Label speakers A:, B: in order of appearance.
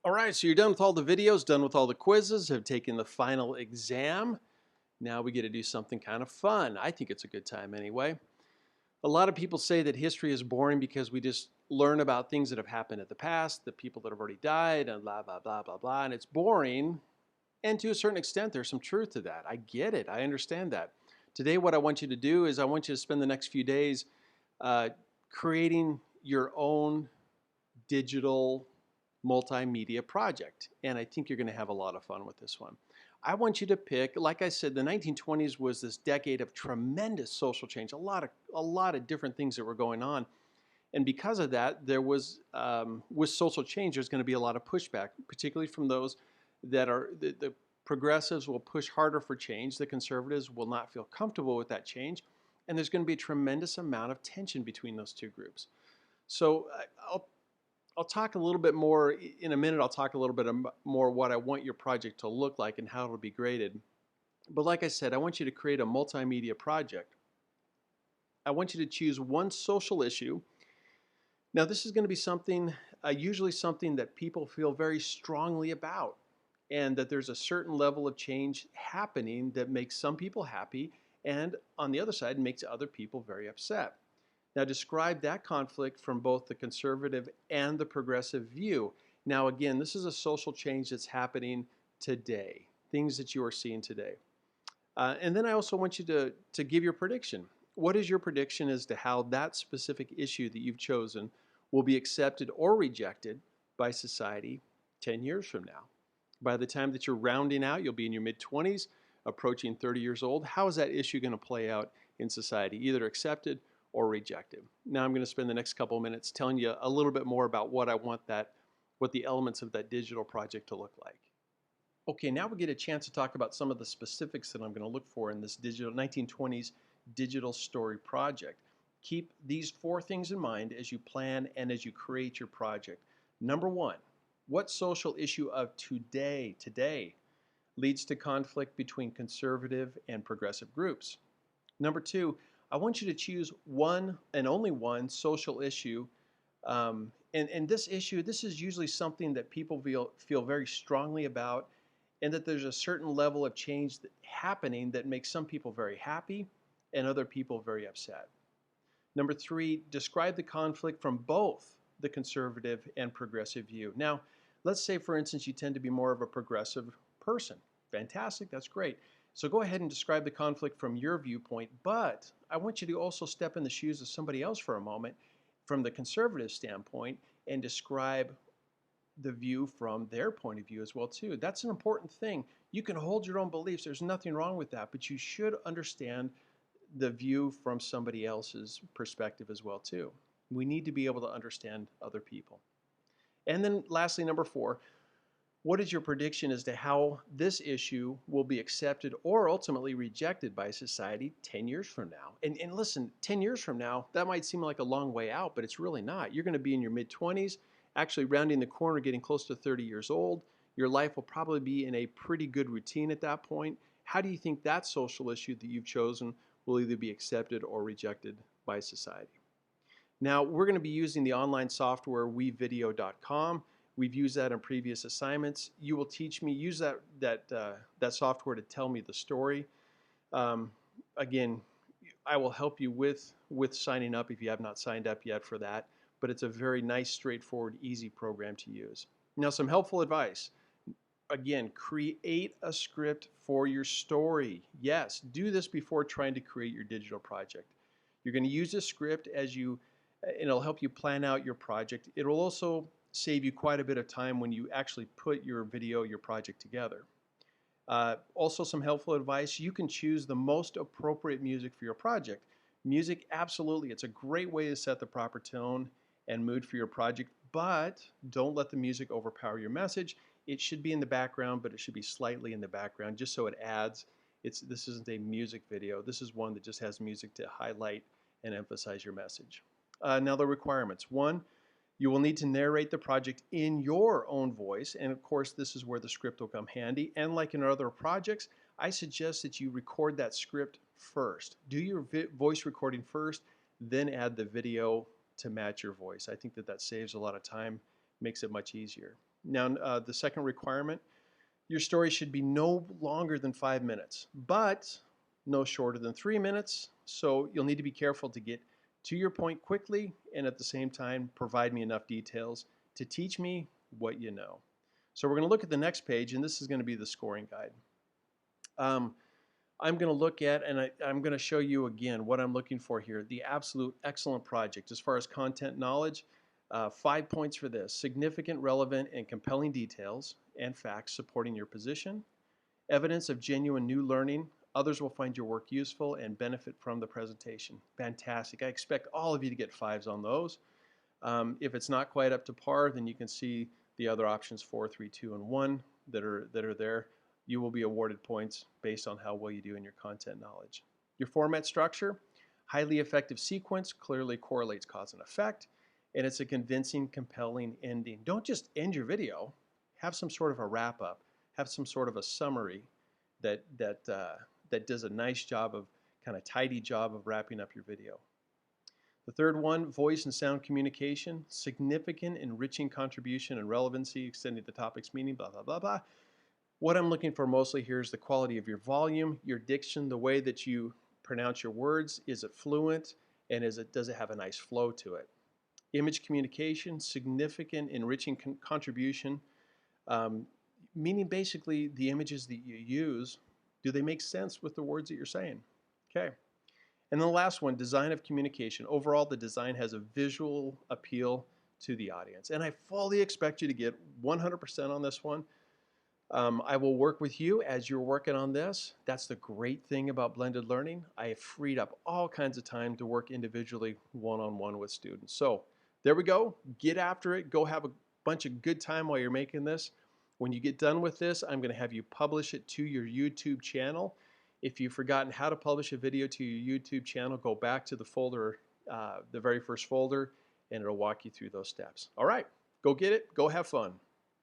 A: All right, so you're done with all the videos, done with all the quizzes, have taken the final exam. Now we get to do something kind of fun. I think it's a good time anyway. A lot of people say that history is boring because we just learn about things that have happened in the past, the people that have already died, and blah, blah, blah, blah, blah. And it's boring. And to a certain extent, there's some truth to that. I get it. I understand that. Today, what I want you to do is I want you to spend the next few days uh, creating your own digital multimedia project. And I think you're going to have a lot of fun with this one. I want you to pick, like I said, the 1920s was this decade of tremendous social change, a lot of different things that were going on. And because of that, there was, with social change, there's going to be a lot of pushback, particularly from those that are, the progressives will push harder for change. The conservatives will not feel comfortable with that change. And there's going to be a tremendous amount of tension between those two groups. So I'll talk a little bit more in a minute. I'll talk a little bit more what I want your project to look like and how it'll be graded. But like I said, I want you to create a multimedia project. I want you to choose one social issue. Now, this is going to be something, usually something that people feel very strongly about, and that there's a certain level of change happening that makes some people happy, and on the other side, makes other people very upset. Now describe that conflict from both the conservative and the progressive view. Now again, this is a social change that's happening today, things that you are seeing today. And then I also want you to give your prediction. What is your prediction as to how that specific issue that you've chosen will be accepted or rejected by society 10 years from now? By the time that you're rounding out, you'll be in your mid-20s, approaching 30 years old. How is that issue going to play out in society, either accepted or rejected? Now I'm going to spend the next couple of minutes telling you a little bit more about what I want what the elements of that digital project to look like. Okay, now we get a chance to talk about some of the specifics that I'm going to look for in this digital 1920s digital story project. Keep these four things in mind as you plan and as you create your project. Number one, what social issue of today leads to conflict between conservative and progressive groups? Number two, I want you to choose one and only one social issue. And this issue, this is usually something that people feel very strongly about, and that there's a certain level of change happening that makes some people very happy and other people very upset. Number three, describe the conflict from both the conservative and progressive view. Now, let's say, for instance, you tend to be more of a progressive person. Fantastic, that's great. So go ahead and describe the conflict from your viewpoint, but I want you to also step in the shoes of somebody else for a moment from the conservative standpoint and describe the view from their point of view as well too. That's an important thing. You can hold your own beliefs. There's nothing wrong with that, but you should understand the view from somebody else's perspective as well too. We need to be able to understand other people. And then lastly, number four, what is your prediction as to how this issue will be accepted or ultimately rejected by society 10 years from now? And listen, 10 years from now, that might seem like a long way out, but it's really not. You're going to be in your mid-20s, actually rounding the corner, getting close to 30 years old. Your life will probably be in a pretty good routine at that point. How do you think that social issue that you've chosen will either be accepted or rejected by society? Now, we're going to be using the online software wevideo.com. We've used that in previous assignments. You will teach me, use that software to tell me the story. Again, I will help you with signing up if you have not signed up yet for that, but it's a very nice, straightforward, easy program to use. Now, some helpful advice. Again, create a script for your story. Yes, do this before trying to create your digital project. You're going to use a script and it'll help you plan out your project. It will also save you quite a bit of time when you actually put your project together. Also some helpful advice, you can choose the most appropriate music for your project. Music, absolutely, it's a great way to set the proper tone and mood for your project, but don't let the music overpower your message. It should be in the background, but it should be slightly in the background just so it adds. This isn't a music video. This is one that just has music to highlight and emphasize your message. Now the requirements. One, you will need to narrate the project in your own voice, and of course this is where the script will come handy. And like in other projects, I suggest that you record that script first. Do your voice recording first, then add the video to match your voice. I think that saves a lot of time, makes it much easier. Now, the second requirement, your story should be no longer than 5 minutes, but no shorter than 3 minutes. So you'll need to be careful to get to your point quickly and at the same time provide me enough details to teach me what you know. So we're going to look at the next page, and this is going to be the scoring guide. I'm going to look at, and I'm going to show you again what I'm looking for here. The absolute excellent project as far as content knowledge. 5 points for this: significant, relevant, and compelling details and facts supporting your position. Evidence of genuine new learning. Others will find your work useful and benefit from the presentation. Fantastic. I expect all of you to get 5s on those. If it's not quite up to par, then you can see the other options 4, 3, 2, and 1 that are there. You will be awarded points based on how well you do in your content knowledge. Your format structure: highly effective sequence, clearly correlates cause and effect, and it's a convincing, compelling ending. Don't just end your video. Have some sort of a wrap up. Have some sort of a summary that does a nice job of, kind of tidy job of wrapping up your video. The third one, voice and sound communication, significant, enriching contribution and relevancy, extending the topic's meaning, blah, blah, blah, blah. What I'm looking for mostly here is the quality of your volume, your diction, the way that you pronounce your words. Is it fluent? And does it have a nice flow to it? Image communication, significant, enriching contribution, meaning basically the images that you use, do they make sense with the words that you're saying? Okay. And then the last one, design of communication. Overall, the design has a visual appeal to the audience. And I fully expect you to get 100% on this one. I will work with you as you're working on this. That's the great thing about blended learning. I have freed up all kinds of time to work individually one-on-one with students. So there we go. Get after it. Go have a bunch of good time while you're making this. When you get done with this, I'm going to have you publish it to your YouTube channel. If you've forgotten how to publish a video to your YouTube channel, go back to the folder, the very first folder, and it'll walk you through those steps. All right, go get it. Go have fun.